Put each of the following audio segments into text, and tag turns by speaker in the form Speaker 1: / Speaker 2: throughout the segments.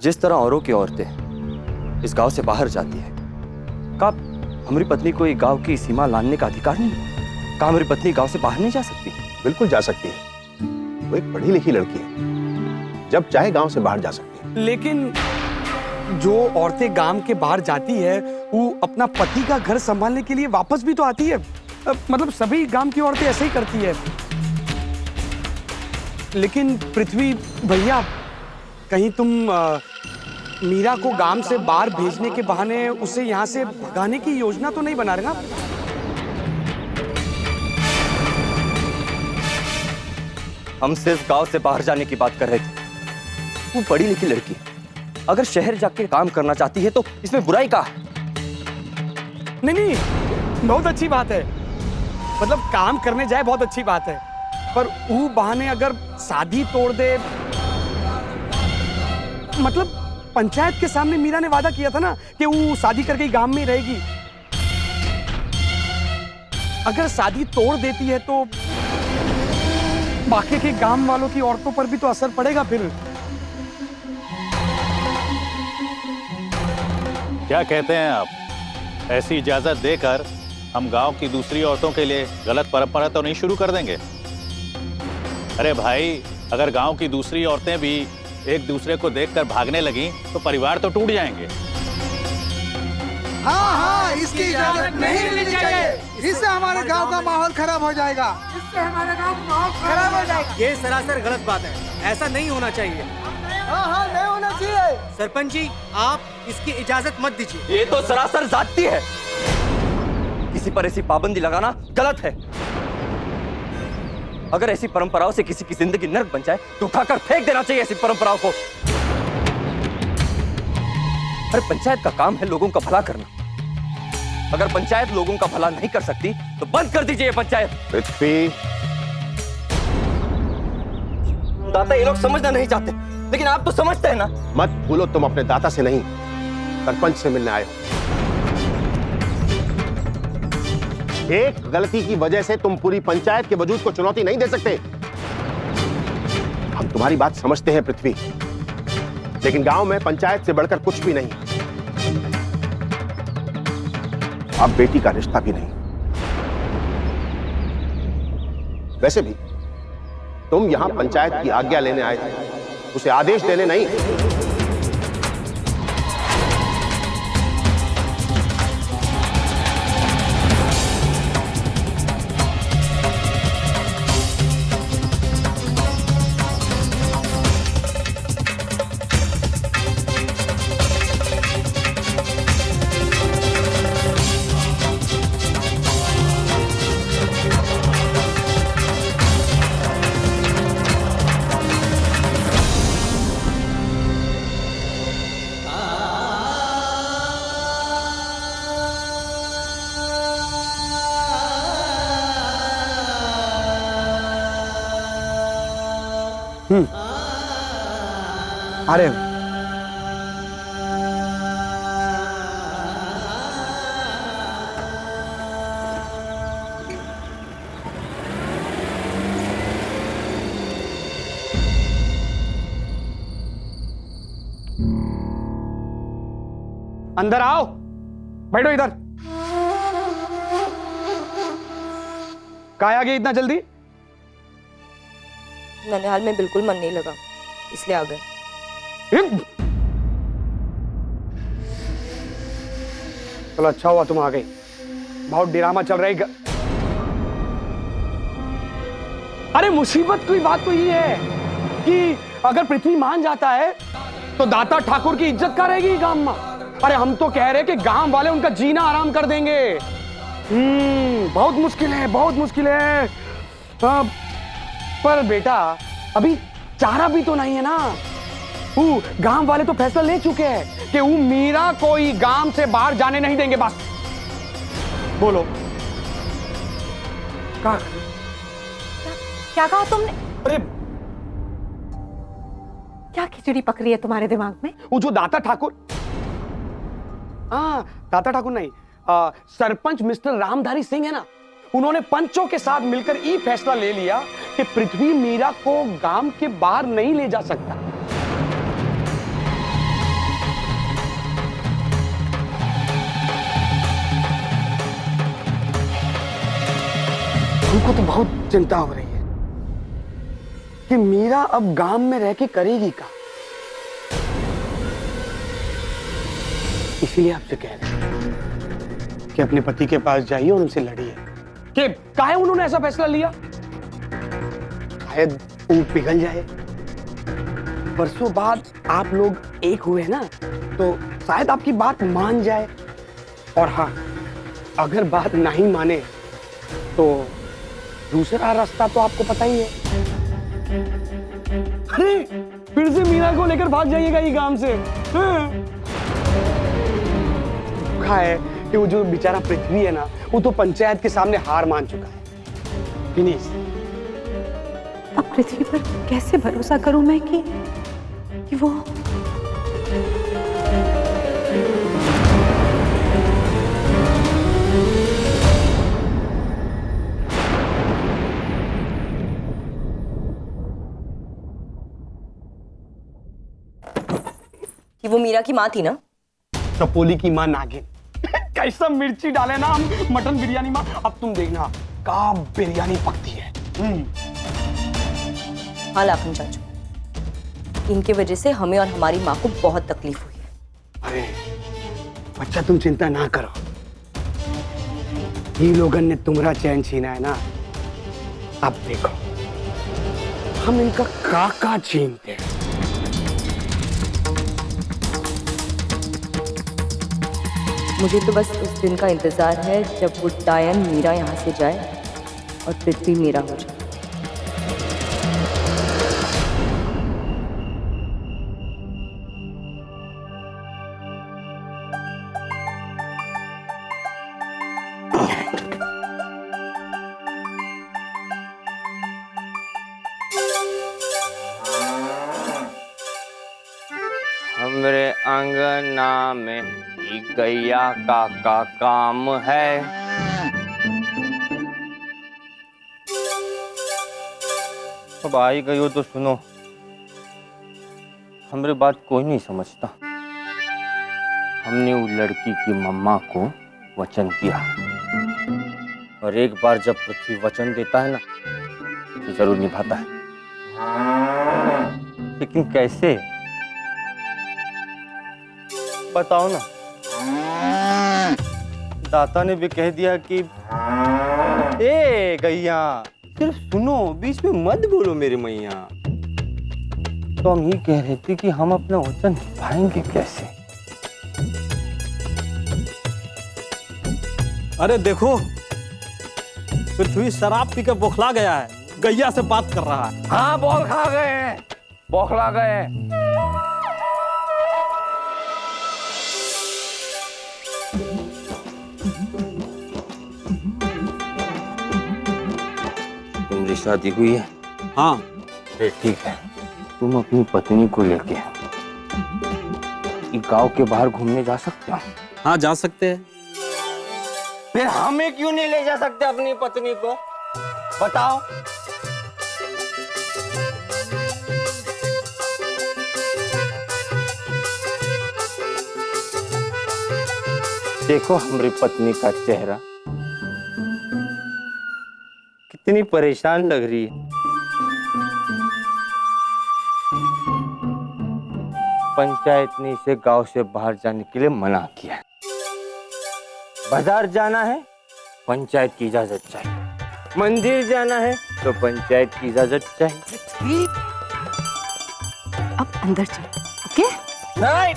Speaker 1: जिस तरह औरों की औरतें इस गांव से बाहर जाती है, का हमारी पत्नी को एक गांव की सीमा लांघने का अधिकार नहीं? का हमारी पत्नी गांव से बाहर नहीं जा सकती?
Speaker 2: बिल्कुल जा सकती है। वो एक पढ़ी लिखी लड़की है, जब चाहे गांव से बाहर जा सकती है।
Speaker 3: लेकिन जो औरतें गांव के बाहर जाती है वो अपना पति का घर संभालने के लिए वापस भी तो आती है। मतलब सभी गांव की औरतें ऐसे ही करती है। लेकिन पृथ्वी भैया, कहीं तुम मीरा को गांव से बाहर भेजने के बहाने उसे यहाँ से भगाने की योजना तो नहीं बना रहे ना?
Speaker 1: हम सिर्फ गांव से बाहर जाने की बात कर रहे थे। वो पढ़ी लिखी लड़की है, अगर शहर जाके काम करना चाहती है तो इसमें बुराई का?
Speaker 3: नहीं नहीं, बहुत अच्छी बात है। मतलब काम करने जाए बहुत अच्छी बात है, पर वो बहाने अगर शादी तोड़ दे, मतलब पंचायत के सामने मीरा ने वादा किया था ना कि वो शादी करके गांव में रहेगी। अगर शादी तोड़ देती है तो बाकी के गांव वालों की औरतों पर भी तो असर पड़ेगा। फिर
Speaker 4: क्या कहते हैं आप? ऐसी इजाजत देकर हम गांव की दूसरी औरतों के लिए गलत परंपरा तो नहीं शुरू कर देंगे? अरे भाई, अगर गांव की दूसरी औरतें भी एक दूसरे को देखकर भागने लगी तो परिवार तो टूट जाएंगे।
Speaker 5: हाँ हाँ, इसकी इजाजत नहीं मिलनी चाहिए। इससे हमारे गांव का माहौल खराब हो जाएगा। इससे हमारे गांव का माहौल खराब हो जाएगा।
Speaker 6: ये सरासर गलत बात है, ऐसा नहीं होना चाहिए।
Speaker 5: हाँ हाँ, नहीं होना चाहिए।
Speaker 6: सरपंच जी, आप इसकी इजाजत मत दीजिए।
Speaker 1: ये तो सरासर जाती है। किसी पर ऐसी पाबंदी लगाना गलत है। अगर ऐसी परंपराओं से किसी की जिंदगी नर्क बन जाए तो उठाकर फेंक देना चाहिए ऐसी परंपराओं को। अरे पंचायत का काम है लोगों का भला करना। अगर पंचायत लोगों का भला नहीं कर सकती तो बंद कर दीजिए ये पंचायत।
Speaker 2: पृथ्वी,
Speaker 1: दाता ये लोग समझना नहीं चाहते, लेकिन आप तो समझते हैं ना।
Speaker 2: मत भूलो तुम अपने दाता से नहीं, सरपंच से मिलने आए हो। एक गलती की वजह से तुम पूरी पंचायत के वजूद को चुनौती नहीं दे सकते। हम तुम्हारी बात समझते हैं पृथ्वी, लेकिन गांव में पंचायत से बढ़कर कुछ भी नहीं। अब बेटी का रिश्ता भी नहीं। वैसे भी तुम यहां पंचायत की आज्ञा लेने आए थे, उसे आदेश देने नहीं।
Speaker 3: अरे अंदर आओ, बैठो इधर। कहाँ आ गए इतना जल्दी?
Speaker 7: ननिहाल में बिल्कुल मन नहीं लगा, इसलिए आ गए।
Speaker 3: चलो अच्छा हुआ तुम आ गई। बहुत ड्रामा चल रहा है। अरे मुसीबत की बात तो ये है कि अगर पृथ्वी मान जाता है तो दाता ठाकुर की इज्जत का रहेगी गांव में। अरे हम तो कह रहे कि गांव वाले उनका जीना आराम कर देंगे। बहुत मुश्किल है, बहुत मुश्किल है। पर बेटा अभी चारा भी तो नहीं है ना। वो गांव वाले तो फैसला ले चुके हैं कि वो मीरा कोई गांव से बाहर जाने नहीं देंगे। बस बोलो
Speaker 7: क्या कहा तुमने?
Speaker 3: अरे
Speaker 7: क्या खिचड़ी पकड़ी है तुम्हारे दिमाग में?
Speaker 3: वो जो दाता ठाकुर, दाता ठाकुर नहीं, सरपंच मिस्टर रामधारी सिंह है ना, उन्होंने पंचों के साथ मिलकर ये फैसला ले लिया कि पृथ्वी मीरा को गांव के बाहर नहीं ले जा सकता। हमको तो बहुत चिंता हो रही है कि मीरा अब गांव में रह के करेगी क्या। इसीलिए आपसे कह रहे हैं कि अपने पति के पास जाइए और उनसे लड़िए कि काहे उन्होंने ऐसा फैसला लिया। शायद वो पिघल जाए। बरसों बाद आप लोग एक हुए ना, तो शायद आपकी बात मान जाए। और हाँ, अगर बात नहीं माने तो दूसरा रास्ता तो आपको पता ही है। अरे फिर से मीरा को लेकर भाग जाइएगा ये गांव से। दुखा है कि वो जो बेचारा पृथ्वी है ना, वो तो पंचायत के सामने हार मान चुका है। फिनिश।
Speaker 7: अब पृथ्वी पर कैसे भरोसा करूं मैं कि वो
Speaker 8: मीरा की माँ थी ना?
Speaker 3: टपोली की माँ नागिन। कैसा मिर्ची डाले ना हम मटन बिरयानी में। अब तुम देखना का बिरयानी पकती है।
Speaker 8: हाँ लाखन चाचू, इनके वजह से हमें और हमारी माँ को बहुत तकलीफ हुई है।
Speaker 3: अरे बच्चा तुम चिंता ना करो, ये लोगन ने तुम्हारा चैन छीना है ना। अब देखो हम इनका काका छीनते हैं।
Speaker 8: मुझे तो बस उस दिन का इंतजार है जब वो डायन मीरा यहाँ से जाए और पृथ्वी मेरा हो जाए।
Speaker 1: हमरे अंगना में गैया का काम है। अब आई गई हो तो सुनो, हमरे बात कोई नहीं समझता। हमने वो लड़की की मम्मा को वचन दिया, और एक बार जब पृथ्वी वचन देता है ना तो जरूर निभाता है। लेकिन कैसे बताओ ना। दाता ने भी कह दिया कि ए गैया सिर्फ सुनो, बीच में मत बोलो मेरी मैया। तो हम ये कह रहे थे कि हम अपना वचन निभाएंगे कैसे।
Speaker 6: अरे देखो, पृथ्वी शराब पी के बौखला गया है, गैया से बात कर रहा है।
Speaker 1: हाँ बौखला गए, बौखला गए। तुम्हारी शादी हुई है?
Speaker 6: हाँ।
Speaker 1: अरे ठीक है, तुम अपनी पत्नी को लेके गांव के बाहर घूमने जा सकते हो?
Speaker 6: हाँ जा सकते हैं।
Speaker 1: फिर हमें क्यों नहीं ले जा सकते अपनी पत्नी को? बताओ। देखो हमारी पत्नी का चेहरा कितनी परेशान लग रही है। पंचायत ने इसे गांव से बाहर जाने के लिए मना किया। बाजार जाना है पंचायत की इजाजत चाहिए, मंदिर जाना है तो पंचायत की इजाजत चाहिए।
Speaker 7: अब अंदर चलो, ओके?
Speaker 1: नहीं,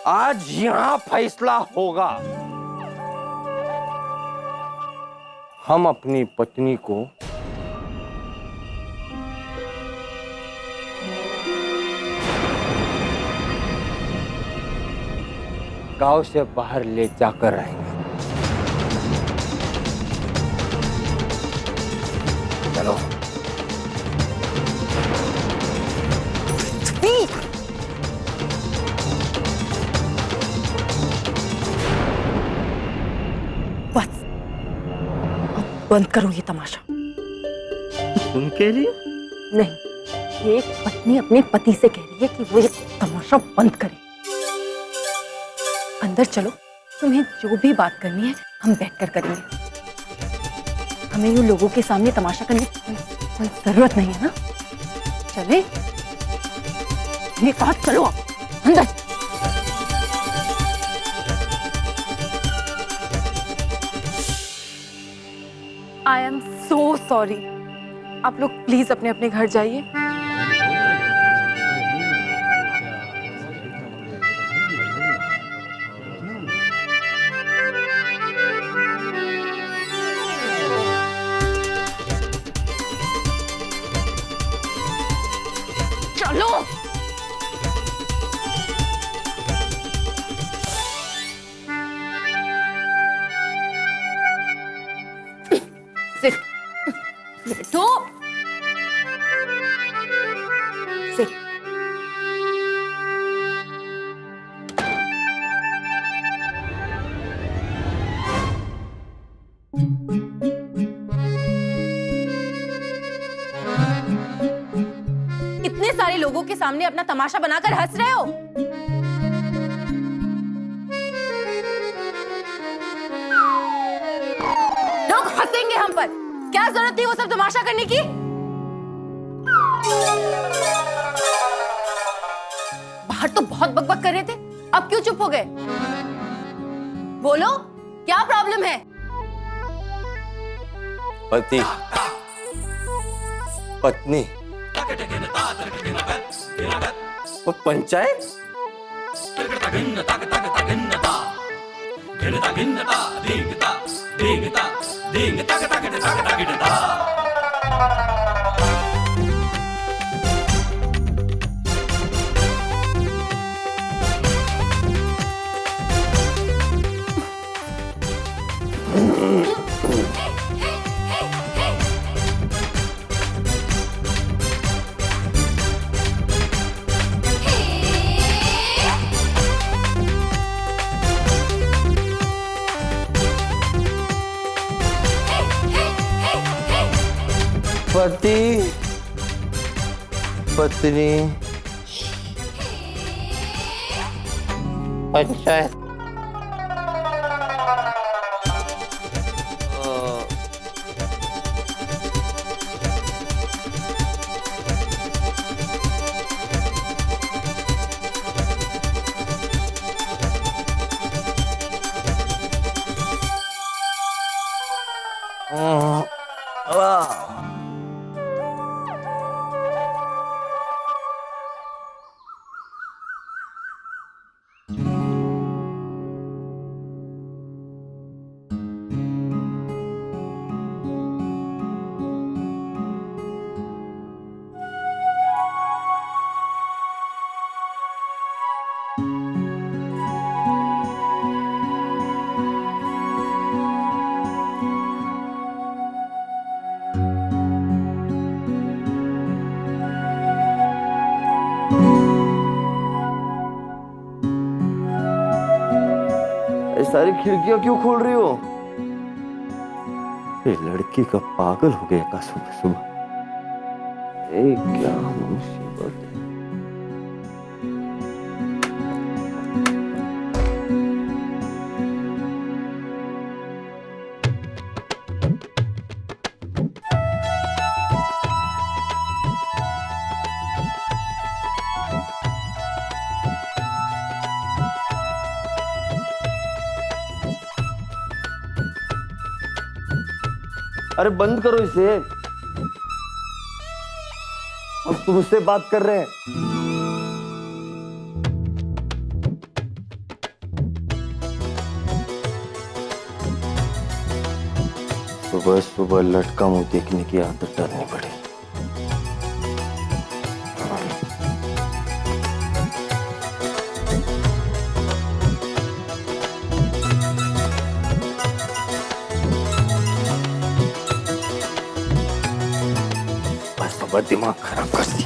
Speaker 1: आज यहाँ फैसला होगा। हम अपनी पत्नी को गांव से बाहर ले जाकर रहेंगे। चलो।
Speaker 7: बस बंद करो ये तमाशा।
Speaker 1: तुम कह रही हो?
Speaker 7: नहीं, एक पत्नी अपने पति से कह रही है कि वो ये तमाशा बंद करे। अंदर चलो, तुम्हें जो भी बात करनी है हम बैठकर करेंगे। हमें यूं लोगों के सामने तमाशा करने की कोई जरूरत नहीं है ना। चले ये बात, चलो अंदर। I am so sorry. आप लोग प्लीज अपने अपने घर जाइए। चलो सिट, बैठो, सिट।
Speaker 9: इतने सारे लोगों के सामने अपना तमाशा बनाकर हंस रहे हो। लोग हंसेंगे हम पर, क्या जरूरत थी वो सब तमाशा करने की। बाहर तो बहुत बकबक कर रहे थे, अब क्यों चुप हो गए? बोलो, क्या प्रॉब्लम है?
Speaker 1: पति पत्नी और पंचायत। पति पत्नी पंचायत। सारी खिड़कियां क्यों खोल रही हो? ये लड़की का पागल हो गया का सुबह सुबह। ये क्या मुसीबत है। अरे बंद करो इसे। अब तुम उससे बात कर रहे हैं। सुबह सुबह लटका मुंह देखने की आदत डालनी पड़ी। दिमाग खराब कर दी।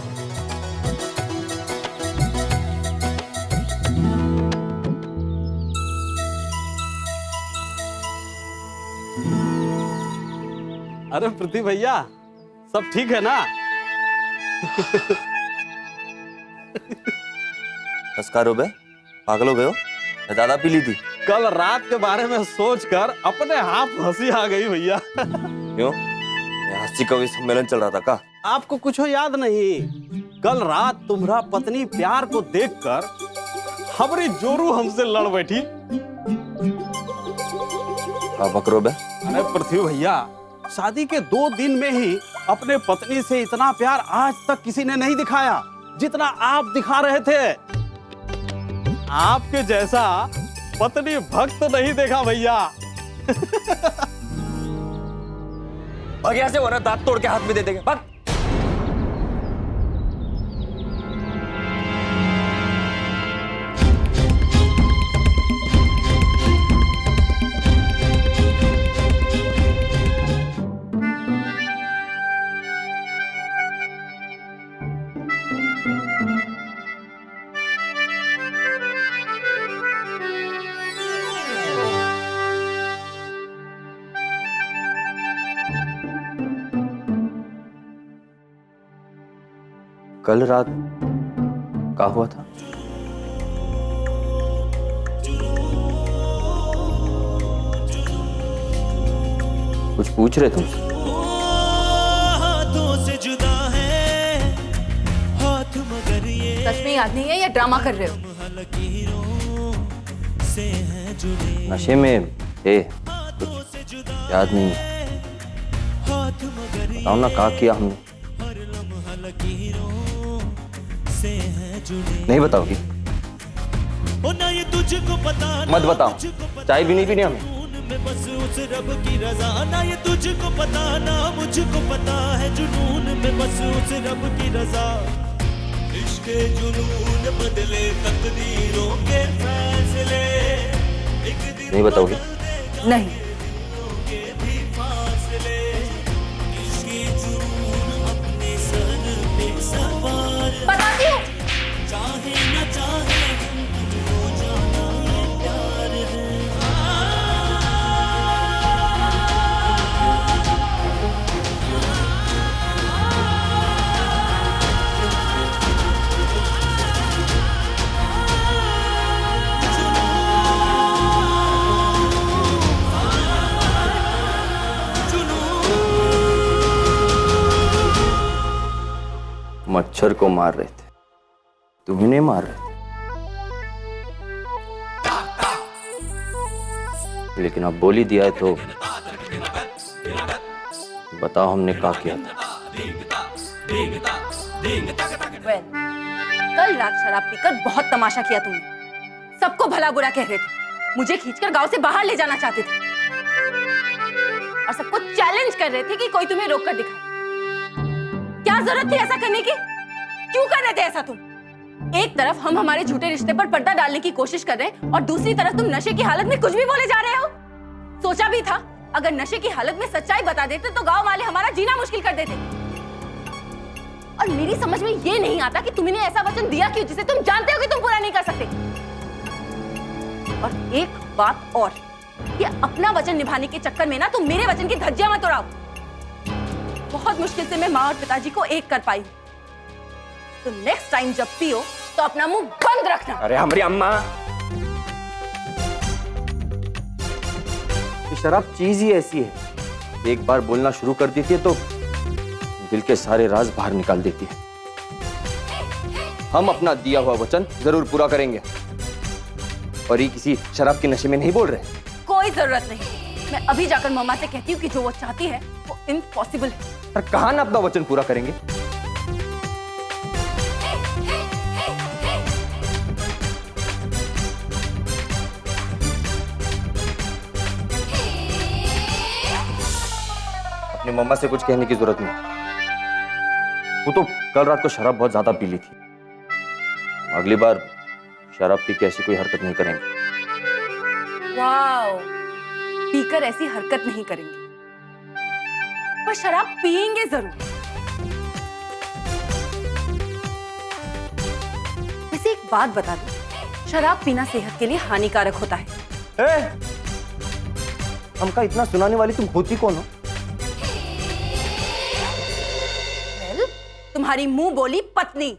Speaker 6: अरे पृथ्वी भैया, सब ठीक है ना?
Speaker 1: नमस्कार हो गए, पागल हो गए हो? ज्यादा पी ली थी?
Speaker 6: कल रात के बारे में सोचकर अपने आप हंसी आ गई भैया।
Speaker 1: क्यों? हास्य कवि सम्मेलन चल रहा था का?
Speaker 6: आपको कुछ याद नहीं? कल रात तुम्हारा पत्नी प्यार को देखकर हमारी जोरू हमसे लड़ बैठी।
Speaker 1: बकरो बे।
Speaker 6: अरे पृथ्वी भैया, शादी के 2 दिन में ही अपने पत्नी से इतना प्यार आज तक किसी ने नहीं दिखाया जितना आप दिखा रहे थे। आपके जैसा पत्नी भक्त नहीं देखा भैया।
Speaker 1: और यहाँ से वरना दांत तोड़ के हाथ में दे देंगे। भाग। कल रात क्या हुआ था? कुछ पूछ रहे तुमसे?
Speaker 9: सच में याद नहीं है या ड्रामा कर रहे हो?
Speaker 1: नशे में थे, कुछ याद नहीं है। बताओ ना क्या किया हमने? नहीं बताओगी? मत बताओ, चाय भी नहीं पीनी हमें।
Speaker 10: बस उस रब की रजा ना ये तुझको पता ना मुझको पता है जुनून में बस उस रब की रजा इश्क जुनून बदले तकदीरों के फैसले
Speaker 1: नहीं बताओगी?
Speaker 9: नहीं। बताती हूँ।
Speaker 10: चाहे न चाहे तुझको जाना ये प्यार है।
Speaker 1: मच्छर को मार रहे थे, तुम्हें नहीं मार रहे थे। लेकिन अब बोली दिया है तो बताओ हमने क्या किया था?
Speaker 9: well, कल रात शराब पीकर बहुत तमाशा किया तुमने। सबको भला बुरा कह रहे थे, मुझे खींचकर गांव से बाहर ले जाना चाहते थे और सबको चैलेंज कर रहे थे कि कोई तुम्हें रोक कर दिखाए। क्या जरूरत थी ऐसा करने की? क्यों कर रहे थे ऐसा तुम? एक तरफ हम हमारे झूठे रिश्ते पर पर्दा डालने की कोशिश कर रहे हैं और दूसरी तरफ तुम नशे की हालत में कुछ भी बोले जा रहे हो। सोचा भी था अगर नशे की हालत में सच्चाई बता देते तो गांव वाले हमारा जीना मुश्किल कर देते। और मेरी समझ में ये नहीं आता कि तुमने ऐसा वचन दिया क्यों जिसे तुम जानते हो कि तुम पूरा नहीं कर सकते। और एक बात और, ये अपना वचन निभाने के चक्कर में ना तुम मेरे वचन की धज्जियां मत उड़ाओ। बहुत मुश्किल से मैं माँ और पिताजी को एक कर पाई। तो नेक्स्ट टाइम जब पियो तो अपना मुंह बंद रखना।
Speaker 1: अरे हमारी अम्मा, ये शराब चीज ही ऐसी है, एक बार बोलना शुरू कर देती है तो दिल के सारे राज बाहर निकाल देती है। हम अपना दिया हुआ वचन जरूर पूरा करेंगे और ये किसी शराब के नशे में नहीं बोल रहे।
Speaker 9: कोई जरूरत नहीं, मैं अभी जाकर मम्मा से कहती हूँ कि जो वो चाहती है वो इम्पॉसिबल है।
Speaker 1: पर कहाँ ना अपना वचन पूरा करेंगे? अपनी मम्मा से कुछ कहने की जरूरत नहीं, वो तो कल रात को शराब बहुत ज्यादा पी ली थी। अगली बार शराब पी के ऐसी कोई हरकत नहीं करेंगे।
Speaker 9: वाओ, पीकर ऐसी हरकत नहीं करेंगे पर शराब पिएंगे जरूर। वैसे एक बात बता दूं, शराब पीना सेहत के लिए हानिकारक होता है।
Speaker 1: हमका इतना सुनाने वाली तुम होती कौन हो?
Speaker 9: तुम्हारी मुंह बोली पत्नी।